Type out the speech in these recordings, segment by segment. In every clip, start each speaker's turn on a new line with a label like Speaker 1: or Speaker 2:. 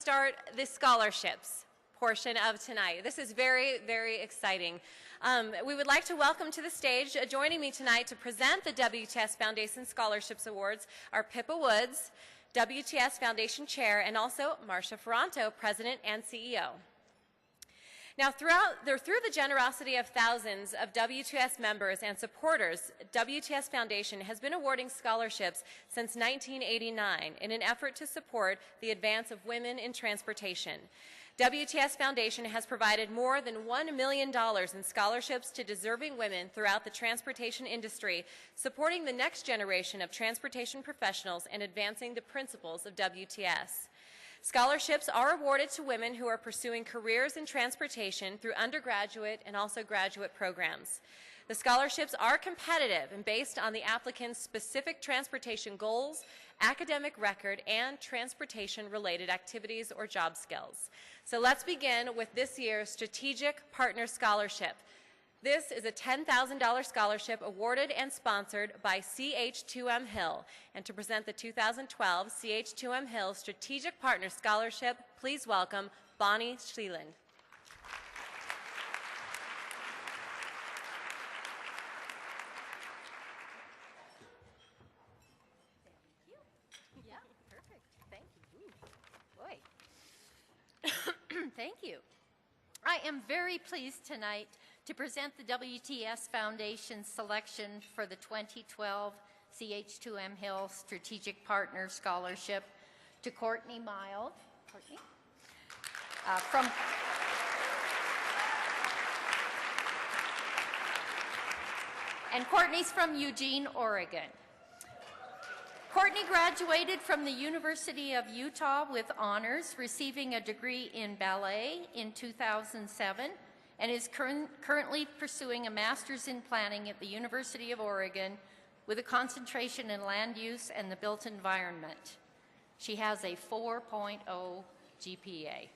Speaker 1: start the scholarships portion of tonight. This is very, very exciting. We would like to welcome to the stage, joining me tonight to present the WTS Foundation Scholarships Awards, are Pippa Woods, WTS Foundation Chair, and also Marcia Ferranto, President and CEO. Now, through the generosity of thousands of WTS members and supporters, WTS Foundation has been awarding scholarships since 1989 in an effort to support the advance of women in transportation. WTS Foundation has provided more than $1 million in scholarships to deserving women throughout the transportation industry, supporting the next generation of transportation professionals and advancing the principles of WTS. Scholarships are awarded to women who are pursuing careers in transportation through undergraduate and also graduate programs. The scholarships are competitive and based on the applicant's specific transportation goals, academic record, and transportation-related activities or job skills. So let's begin with this year's Strategic Partner Scholarship. This is a $10,000 scholarship awarded and sponsored by CH2M Hill. And to present the 2012 CH2M Hill Strategic Partner Scholarship, please welcome Bonnie Schleland.
Speaker 2: Yeah, perfect. Thank you. Boy. Thank you. I am very pleased tonight to present the WTS Foundation selection for the 2012 CH2M Hill Strategic Partner Scholarship to Cortney Mild. Cortney? And Cortney's from Eugene, Oregon. Cortney graduated from the University of Utah with honors, receiving a degree in ballet in 2007, and is currently pursuing a master's in planning at the University of Oregon with a concentration in land use and the built environment. She has a 4.0 GPA.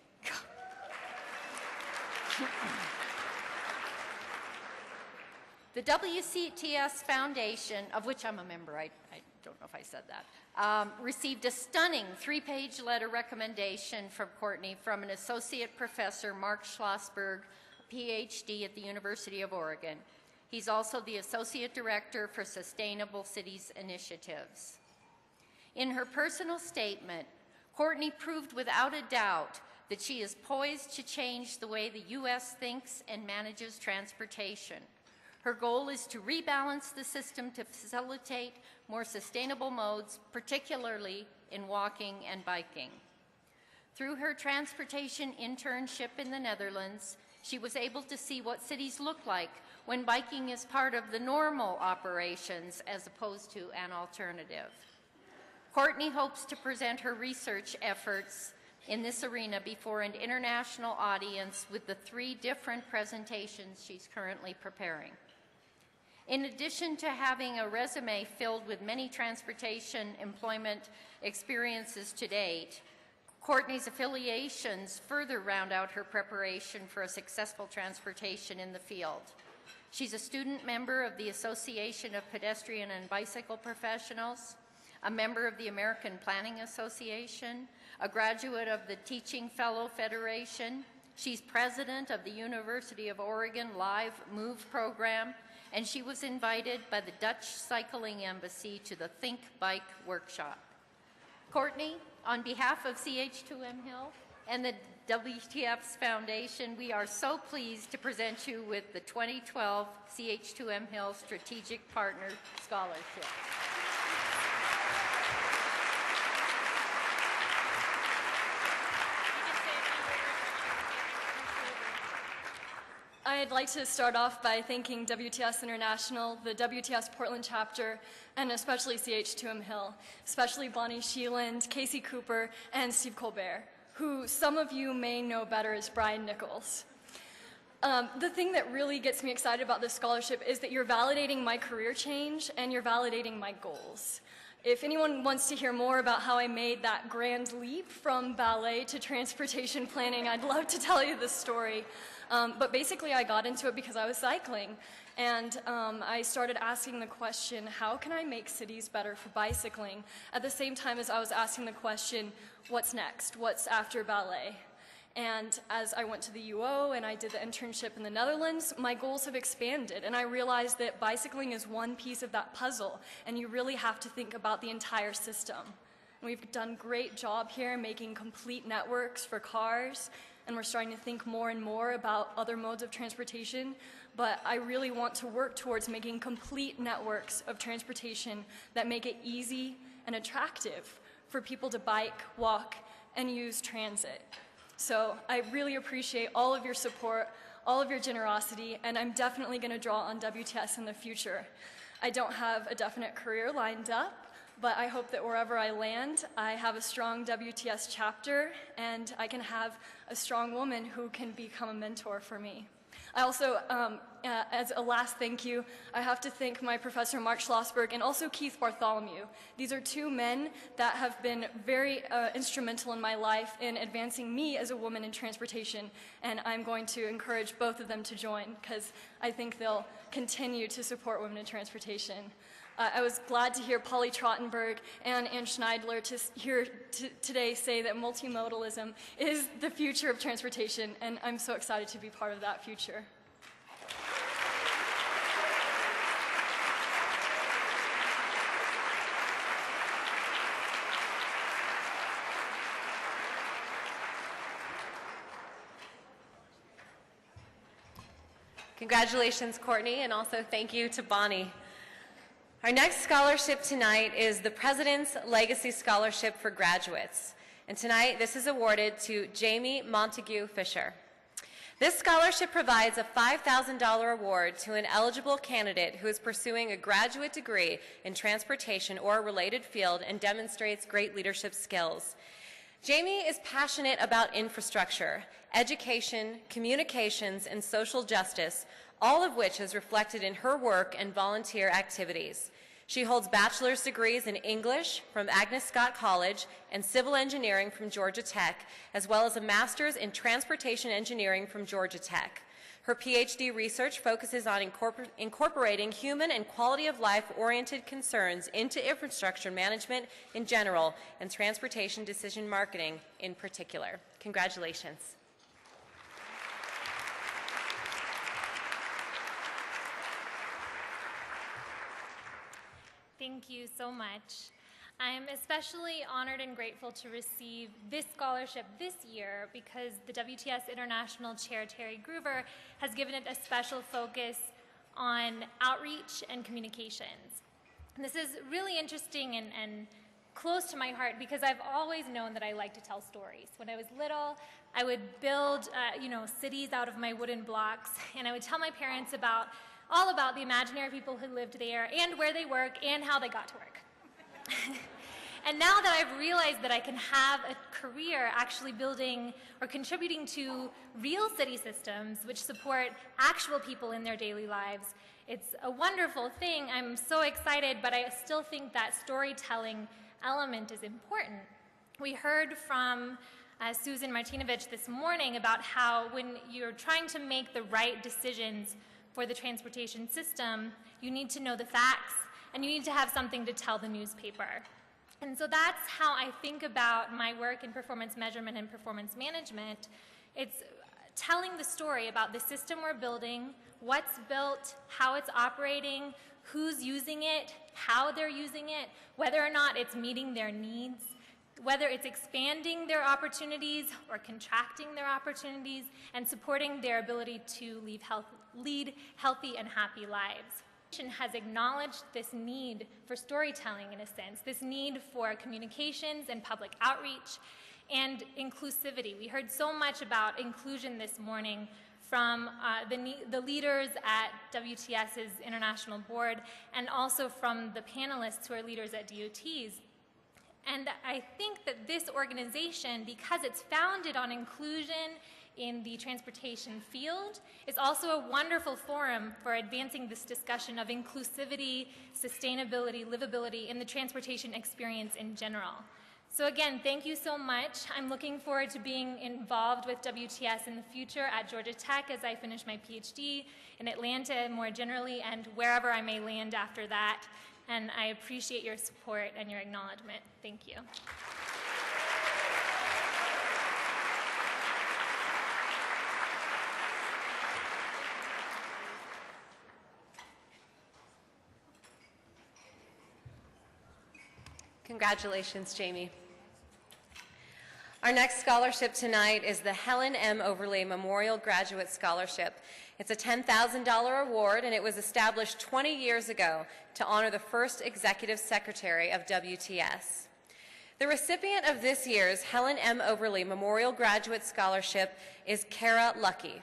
Speaker 2: The WTS Foundation, of which I'm a member, I don't know if I said that, received a stunning 3-page letter recommendation from Cortney from an associate professor, Mark Schlossberg, PhD at the University of Oregon. He's also the Associate Director for Sustainable Cities Initiatives. In her personal statement, Cortney proved without a doubt that she is poised to change the way the U.S. thinks and manages transportation. Her goal is to rebalance the system to facilitate more sustainable modes, particularly in walking and biking. Through her transportation internship in the Netherlands, she was able to see what cities look like when biking is part of the normal operations as opposed to an alternative. Cortney hopes to present her research efforts in this arena before an international audience with the 3 different presentations she's currently preparing. In addition to having a resume filled with many transportation employment experiences to date, Cortney's affiliations further round out her preparation for a successful transportation in the field. She's a student member of the Association of Pedestrian and Bicycle Professionals, a member of the American Planning Association, a graduate of the Teaching Fellow Federation. She's president of the University of Oregon Live Move program, and she was invited by the Dutch Cycling Embassy to the Think Bike workshop. Cortney, on behalf of CH2M Hill and the WTS Foundation, we are so pleased to present you with the 2012 CH2M Hill Strategic Partner Scholarship.
Speaker 3: I'd like to start off by thanking WTS International, the WTS Portland chapter, and especially CH2M Hill, especially Bonnie Schleland, Casey Cooper, and Steve Colbert, who some of you may know better as Brian Nichols. The thing that really gets me excited about this scholarship is that you're validating my career change and you're validating my goals. If anyone wants to hear more about how I made that grand leap from ballet to transportation planning, I'd love to tell you the story. But basically I got into it because I was cycling. And I started asking the question, how can I make cities better for bicycling? At the same time as I was asking the question, what's next? What's after ballet? And as I went to the UO and I did the internship in the Netherlands, my goals have expanded. And I realized that bicycling is one piece of that puzzle, and you really have to think about the entire system. And we've done a great job here making complete networks for cars, and we're starting to think more and more about other modes of transportation. But I really want to work towards making complete networks of transportation that make it easy and attractive for people to bike, walk, and use transit. So I really appreciate all of your support, all of your generosity, and I'm definitely going to draw on WTS in the future. I don't have a definite career lined up, but I hope that wherever I land, I have a strong WTS chapter, and I can have a strong woman who can become a mentor for me. I also, as a last thank you, I have to thank my professor Mark Schlossberg and also Keith Bartholomew. These are two men that have been very instrumental in my life in advancing me as a woman in transportation, and I'm going to encourage both of them to join because I think they'll continue to support women in transportation. I was glad to hear Polly Trottenberg and Ann Schneidler today say that multimodalism is the future of transportation, and I'm so excited to be part of that future.
Speaker 1: Congratulations, Cortney, and also thank you to Bonnie. Our next scholarship tonight is the President's Legacy Scholarship for Graduates. And tonight, this is awarded to Jamie Montague Fischer. This scholarship provides a $5,000 award to an eligible candidate who is pursuing a graduate degree in transportation or a related field and demonstrates great leadership skills. Jamie is passionate about infrastructure, education, communications, and social justice, all of which is reflected in her work and volunteer activities. She holds bachelor's degrees in English from Agnes Scott College and civil engineering from Georgia Tech, as well as a master's in transportation engineering from Georgia Tech. Her PhD research focuses on incorporating human and quality of life-oriented concerns into infrastructure management in general and transportation decision marketing in particular. Congratulations.
Speaker 4: Thank you so much. I'm especially honored and grateful to receive this scholarship this year because the WTS International Chair, Terry Groover, has given it a special focus on outreach and communications. And this is really interesting and close to my heart because I've always known that I like to tell stories. When I was little, I would build cities out of my wooden blocks, and I would tell my parents all about the imaginary people who lived there and where they work and how they got to work. And now that I've realized that I can have a career actually building or contributing to real city systems which support actual people in their daily lives, it's a wonderful thing. I'm so excited, but I still think that storytelling element is important. We heard from Susan Martinovich this morning about how when you're trying to make the right decisions for the transportation system, you need to know the facts and you need to have something to tell the newspaper. And so that's how I think about my work in performance measurement and performance management. It's telling the story about the system we're building, what's built, how it's operating, who's using it, how they're using it, whether or not it's meeting their needs, whether it's expanding their opportunities or contracting their opportunities, and supporting their ability to lead healthy and happy lives. Has acknowledged this need for storytelling, in a sense, this need for communications and public outreach and inclusivity. We heard so much about inclusion this morning from the leaders at WTS's International Board and also from the panelists who are leaders at DOTs. And I think that this organization, because it's founded on inclusion in the transportation field, is also a wonderful forum for advancing this discussion of inclusivity, sustainability, livability in the transportation experience in general. So again, thank you so much. I'm looking forward to being involved with WTS in the future at Georgia Tech as I finish my PhD in Atlanta more generally, and wherever I may land after that. And I appreciate your support and your acknowledgement. Thank you.
Speaker 1: Congratulations, Jamie. Our next scholarship tonight is the Helen M. Overly Memorial Graduate Scholarship. It's a $10,000 award, and it was established 20 years ago to honor the first executive secretary of WTS. The recipient of this year's Helen M. Overly Memorial Graduate Scholarship is Kara Luckey.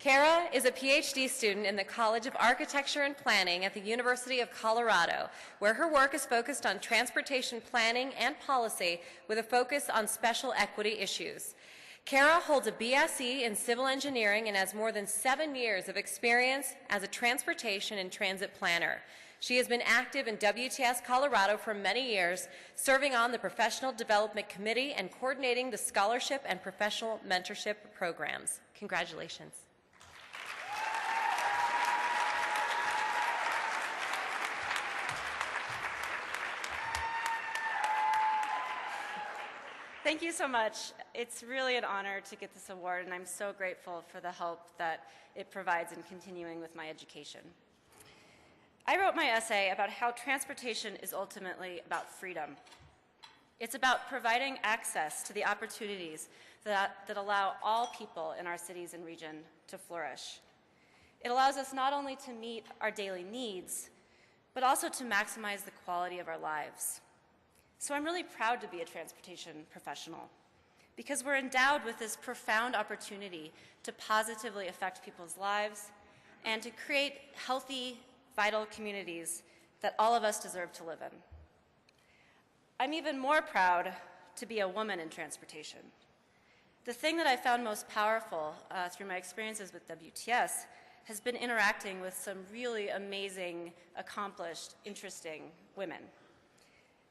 Speaker 1: Kara is a PhD student in the College of Architecture and Planning at the University of Colorado, where her work is focused on transportation planning and policy with a focus on special equity issues. Kara holds a BSc in civil engineering and has more than 7 years of experience as a transportation and transit planner. She has been active in WTS Colorado for many years, serving on the Professional Development Committee and coordinating the scholarship and professional mentorship programs. Congratulations.
Speaker 5: Thank you so much. It's really an honor to get this award, and I'm so grateful for the help that it provides in continuing with my education. I wrote my essay about how transportation is ultimately about freedom. It's about providing access to the opportunities that allow all people in our cities and region to flourish. It allows us not only to meet our daily needs, but also to maximize the quality of our lives. So I'm really proud to be a transportation professional because we're endowed with this profound opportunity to positively affect people's lives and to create healthy, vital communities that all of us deserve to live in. I'm even more proud to be a woman in transportation. The thing that I found most powerful through my experiences with WTS has been interacting with some really amazing, accomplished, interesting women.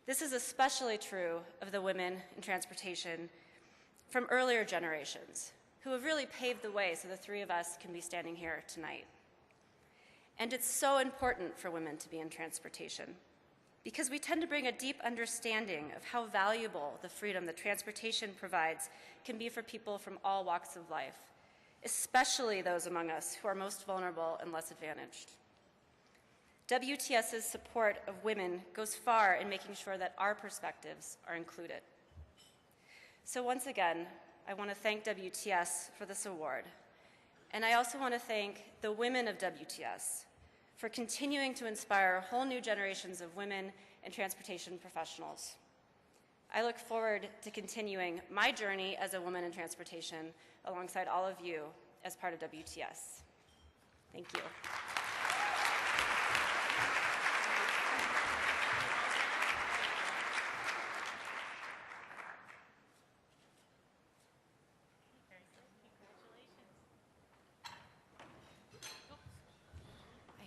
Speaker 5: This is especially true of the women in transportation from earlier generations who have really paved the way so the three of us can be standing here tonight. And it's so important for women to be in transportation because we tend to bring a deep understanding of how valuable the freedom that transportation provides can be for people from all walks of life, especially those among us who are most vulnerable and less advantaged. WTS's support of women goes far in making sure that our perspectives are included. So once again, I want to thank WTS for this award. And I also want to thank the women of WTS for continuing to inspire whole new generations of women and transportation professionals. I look forward to continuing my journey as a woman in transportation alongside all of you as part of WTS. Thank you.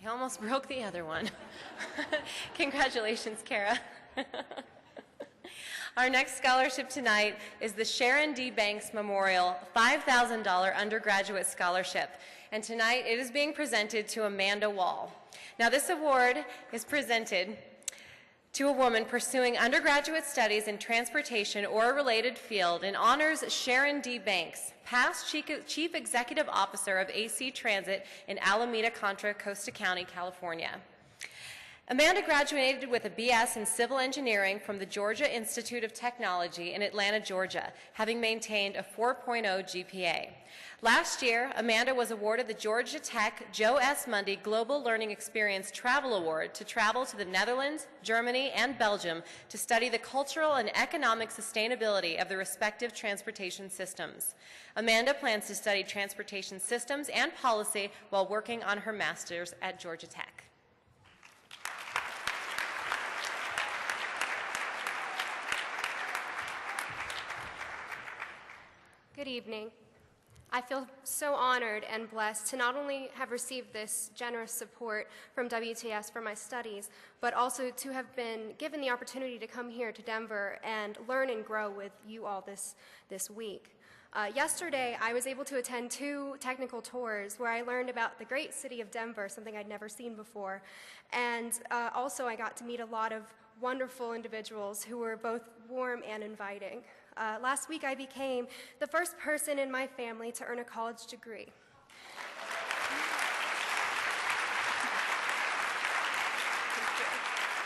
Speaker 1: I almost broke the other one. Congratulations, Kara. Our next scholarship tonight is the Sharon D. Banks Memorial $5,000 Undergraduate Scholarship. And tonight it is being presented to Amanda Wall. Now this award is presented to a woman pursuing undergraduate studies in transportation or a related field and honors Sharon D. Banks, past Chief Executive Officer of AC Transit in Alameda, Contra Costa County, California. Amanda graduated with a BS in Civil Engineering from the Georgia Institute of Technology in Atlanta, Georgia, having maintained a 4.0 GPA. Last year, Amanda was awarded the Georgia Tech Joe S. Mundy Global Learning Experience Travel Award to travel to the Netherlands, Germany, and Belgium to study the cultural and economic sustainability of the respective transportation systems. Amanda plans to study transportation systems and policy while working on her master's at Georgia Tech.
Speaker 6: Good evening. I feel so honored and blessed to not only have received this generous support from WTS for my studies, but also to have been given the opportunity to come here to Denver and learn and grow with you all this week. Yesterday, I was able to attend 2 technical tours where I learned about the great city of Denver, something I'd never seen before. And also, I got to meet a lot of wonderful individuals who were both warm and inviting. Last week, I became the first person in my family to earn a college degree.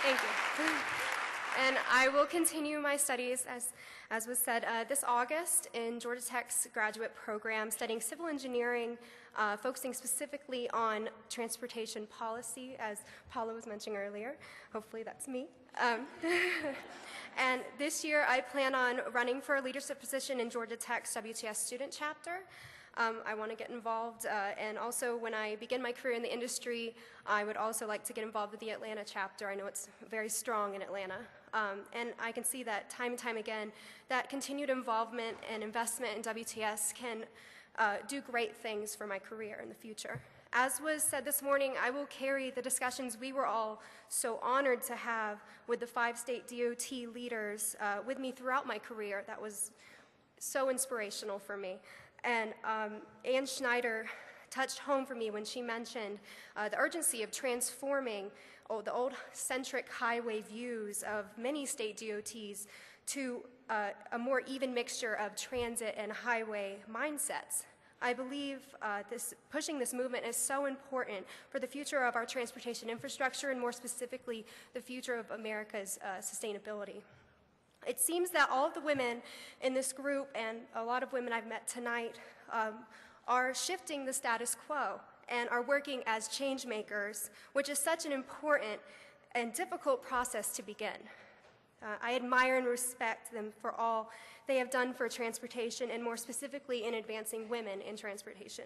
Speaker 6: Thank you. And I will continue my studies, as was said, this August in Georgia Tech's graduate program, studying civil engineering, focusing specifically on transportation policy, as Paula was mentioning earlier. Hopefully that's me. And this year I plan on running for a leadership position in Georgia Tech's WTS student chapter. I want to get involved, and also when I begin my career in the industry, I would also like to get involved with the Atlanta chapter. I know it's very strong in Atlanta. And I can see that time and time again, that continued involvement and investment in WTS can do great things for my career in the future. As was said this morning, I will carry the discussions we were all so honored to have with the 5 state DOT leaders with me throughout my career. That was so inspirational for me. And Ann Schneider touched home for me when she mentioned the urgency of transforming the old centric highway views of many state DOTs to a more even mixture of transit and highway mindsets. I believe pushing this movement is so important for the future of our transportation infrastructure and more specifically the future of America's sustainability. It seems that all of the women in this group and a lot of women I've met tonight are shifting the status quo and are working as change makers, which is such an important and difficult process to begin. I admire and respect them for all they have done for transportation and more specifically in advancing women in transportation.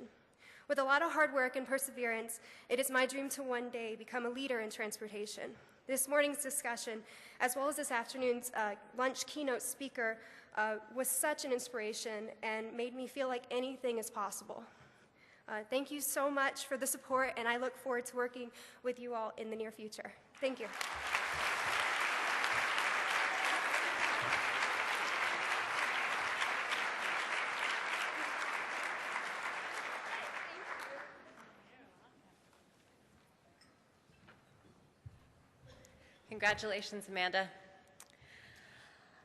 Speaker 6: With a lot of hard work and perseverance, it is my dream to one day become a leader in transportation. This morning's discussion, as well as this afternoon's lunch keynote speaker, was such an inspiration and made me feel like anything is possible. Thank you so much for the support, and I look forward to working with you all in the near future. Thank you.
Speaker 1: Congratulations, Amanda.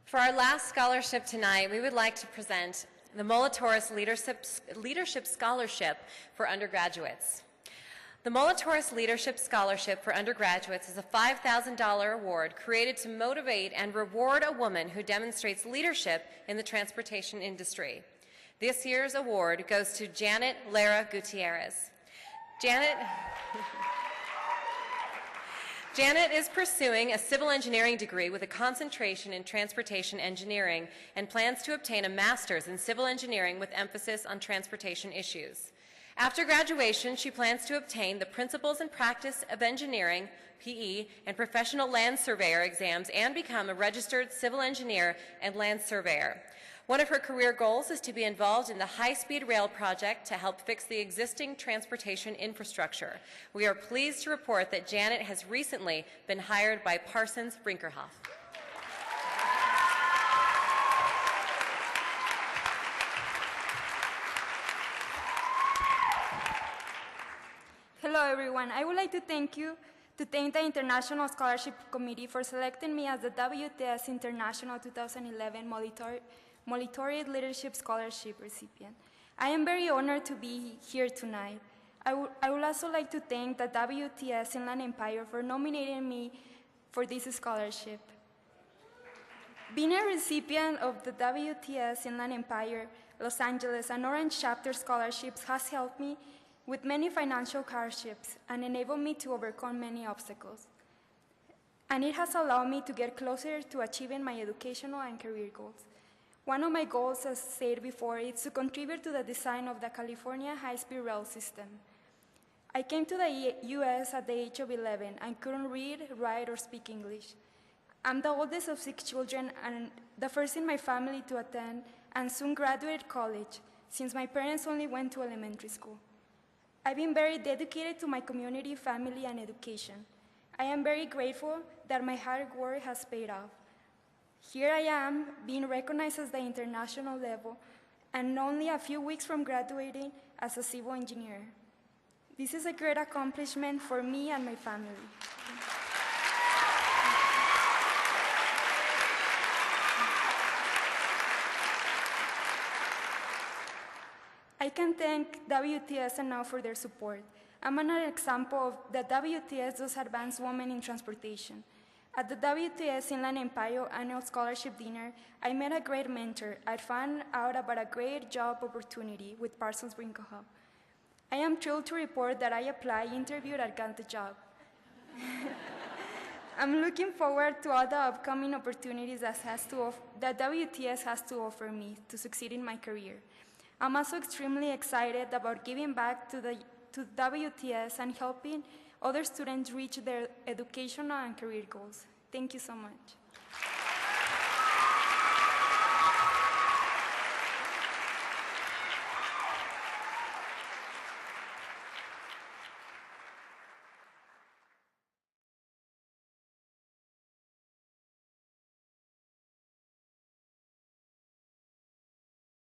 Speaker 1: For our last scholarship tonight, we would like to present the Molitoris Leadership Scholarship for Undergraduates. The Molitoris Leadership Scholarship for Undergraduates is a $5,000 award created to motivate and reward a woman who demonstrates leadership in the transportation industry. This year's award goes to Jannet Loera-Gutierrez. Jannet is pursuing a civil engineering degree with a concentration in transportation engineering and plans to obtain a master's in civil engineering with emphasis on transportation issues. After graduation, she plans to obtain the Principles and Practice of Engineering, PE, and Professional Land Surveyor exams and become a registered civil engineer and land surveyor. One of her career goals is to be involved in the high-speed rail project to help fix the existing transportation infrastructure. We are pleased to report that Jannet has recently been hired by Parsons Brinkerhoff.
Speaker 7: Hello, everyone. I would like to thank the International Scholarship Committee for selecting me as the WTS International 2011 Molitoris Leadership Scholarship Recipient. I am very honored to be here tonight. I would also like to thank the WTS Inland Empire for nominating me for this scholarship. Being a recipient of the WTS Inland Empire, Los Angeles, and Orange Chapter scholarships has helped me with many financial hardships and enabled me to overcome many obstacles. And it has allowed me to get closer to achieving my educational and career goals. One of my goals, as said before, is to contribute to the design of the California high-speed rail system. I came to the U.S. at the age of 11 and couldn't read, write, or speak English. I'm the oldest of 6 children and the first in my family to attend and soon graduate college, since my parents only went to elementary school. I've been very dedicated to my community, family, and education. I am very grateful that my hard work has paid off. Here I am, being recognized at the international level, and only a few weeks from graduating as a civil engineer. This is a great accomplishment for me and my family. I can thank WTS enough for their support. I'm an example of that WTS does advance women in transportation. At the WTS Inland Empire Annual Scholarship Dinner, I met a great mentor. I found out about a great job opportunity with Parsons Brinkle Hub. I am thrilled to report that I applied, interviewed, and got the job. I'm looking forward to all the upcoming opportunities that WTS has to offer me to succeed in my career. I'm also extremely excited about giving back to WTS and helping other students reach their educational and career goals. Thank you so much.